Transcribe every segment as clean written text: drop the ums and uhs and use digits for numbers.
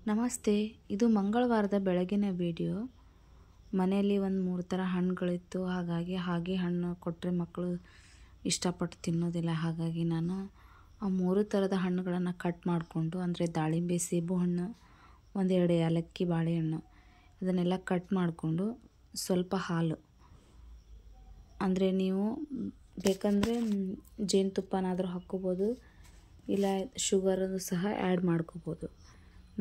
ನಮಸ್ತೆ. ಇದು ಮಂಗಳವಾರದ ಬೆಳಗಿನ ವಿಡಿಯೋ. ಮನೆಯಲ್ಲಿ ಒಂದು 3 ಥರ ಹಣ್ಣುಗಳಿತ್ತು. ಹಾಗೆ ಹಣ್ಣು ಕೊಟ್ಟರೆ ಮಕ್ಕಳು ಇಷ್ಟಪಟ್ಟು ತಿನ್ನೋದಿಲ್ಲ. ಹಾಗಾಗಿ ನಾನು ಆ 3 ಥರದ ಹಣ್ಣುಗಳನ್ನು ಕಟ್ ಮಾಡಿಕೊಂಡು, ಅಂದರೆ ದಾಳಿಂಬೆ, ಸೇಬು ಹಣ್ಣು, 1-2 ಏಲಕ್ಕಿ, ಬಾಳೆಹಣ್ಣು, ಅದನ್ನೆಲ್ಲ ಕಟ್ ಮಾಡಿಕೊಂಡು ಸ್ವಲ್ಪ ಹಾಲು, ಅಂದರೆ ನೀವು ಬೇಕಂದರೆ ಜೇನುತುಪ್ಪನಾದರೂ ಹಾಕ್ಕೋಬೋದು, ಇಲ್ಲ ಶುಗರನ್ನು ಸಹ ಆ್ಯಡ್ ಮಾಡ್ಕೋಬೋದು.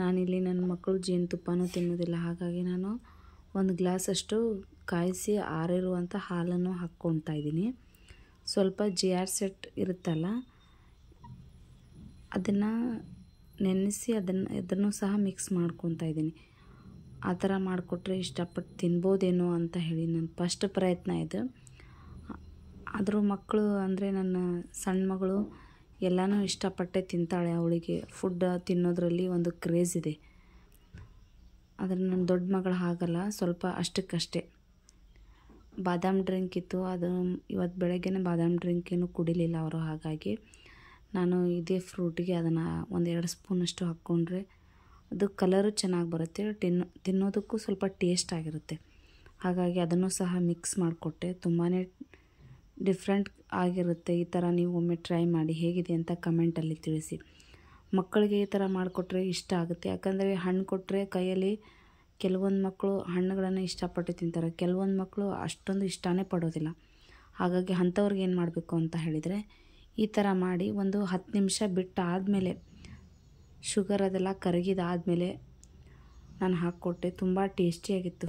ನಾನಿಲ್ಲಿ ನನ್ನ ಮಕ್ಕಳು ಜೇನುತುಪ್ಪನೂ ತಿನ್ನೋದಿಲ್ಲ. ಹಾಗಾಗಿ ನಾನು 1 ಗ್ಲಾಸಷ್ಟು ಕಾಯಿಸಿ ಆರಿರುವಂಥ ಹಾಲನ್ನು ಹಾಕ್ಕೊಳ್ತಾ ಇದ್ದೀನಿ. ಸ್ವಲ್ಪ GR ಸೆಟ್ ಇರುತ್ತಲ್ಲ, ಅದನ್ನು ನೆನೆಸಿ ಅದನ್ನು ಸಹ ಮಿಕ್ಸ್ ಮಾಡ್ಕೊತಾ ಇದ್ದೀನಿ. ಆ ಥರ ಮಾಡಿಕೊಟ್ರೆ ಇಷ್ಟಪಟ್ಟು ತಿನ್ಬೋದೇನೋ ಅಂತ ಹೇಳಿ ನನ್ನ ಫಸ್ಟ್ ಪ್ರಯತ್ನ ಇದು. ಆದರೂ ಮಕ್ಕಳು, ಅಂದರೆ ನನ್ನ ಸಣ್ಣ ಮಗಳು ಎಲ್ಲನೂ ಇಷ್ಟಪಟ್ಟೆ ತಿಂತಾಳೆ. ಅವಳಿಗೆ ಫುಡ್ ತಿನ್ನೋದ್ರಲ್ಲಿ ಒಂದು ಕ್ರೇಜ್ ಇದೆ. ಆದರೆ ನನ್ನ ದೊಡ್ಡ ಮಗಳು ಹಾಗಲ್ಲ, ಸ್ವಲ್ಪ ಅಷ್ಟಕ್ಕಷ್ಟೇ. ಬಾದಾಮ್ ಡ್ರಿಂಕ್ ಇತ್ತು, ಅದು ಇವತ್ತು ಬೆಳಗ್ಗೆನೇ ಬಾದಾಮ್ ಡ್ರಿಂಕೇನು ಕುಡಿಲಿಲ್ಲ ಅವರು. ಹಾಗಾಗಿ ನಾನು ಇದೇ ಫ್ರೂಟಿಗೆ ಅದನ್ನು 1-2 ಸ್ಪೂನಷ್ಟು ಹಾಕ್ಕೊಂಡ್ರೆ ಅದು ಕಲರು ಚೆನ್ನಾಗಿ ಬರುತ್ತೆ, ತಿನ್ನೋದಕ್ಕೂ ಸ್ವಲ್ಪ ಟೇಸ್ಟ್ ಆಗಿರುತ್ತೆ. ಹಾಗಾಗಿ ಅದನ್ನು ಸಹ ಮಿಕ್ಸ್ ಮಾಡಿಕೊಟ್ಟೆ. ತುಂಬಾ ಡಿಫ್ರೆಂಟ್ ಆಗಿರುತ್ತೆ. ಈ ಥರ ನೀವು ಒಮ್ಮೆ ಟ್ರೈ ಮಾಡಿ, ಹೇಗಿದೆ ಅಂತ ಕಮೆಂಟಲ್ಲಿ ತಿಳಿಸಿ. ಮಕ್ಕಳಿಗೆ ಈ ಥರ ಮಾಡಿಕೊಟ್ರೆ ಇಷ್ಟ ಆಗುತ್ತೆ. ಯಾಕಂದರೆ ಹಣ್ಣು ಕೊಟ್ಟರೆ ಕೈಯಲ್ಲಿ ಕೆಲವೊಂದು ಮಕ್ಕಳು ಹಣ್ಣುಗಳನ್ನು ಇಷ್ಟಪಟ್ಟು ತಿಂತಾರೆ, ಕೆಲವೊಂದು ಮಕ್ಕಳು ಅಷ್ಟೊಂದು ಇಷ್ಟನೇ ಪಡೋದಿಲ್ಲ. ಹಾಗಾಗಿ ಅಂಥವ್ರಿಗೆ ಏನು ಮಾಡಬೇಕು ಅಂತ ಹೇಳಿದರೆ, ಈ ಥರ ಮಾಡಿ ಒಂದು 10 ನಿಮಿಷ ಬಿಟ್ಟಾದಮೇಲೆ, ಶುಗರ್ ಅದೆಲ್ಲ ಕರಗಿದಾದಮೇಲೆ ನಾನು ಹಾಕ್ಕೊಟ್ಟೆ. ತುಂಬ ಟೇಸ್ಟಿಯಾಗಿತ್ತು.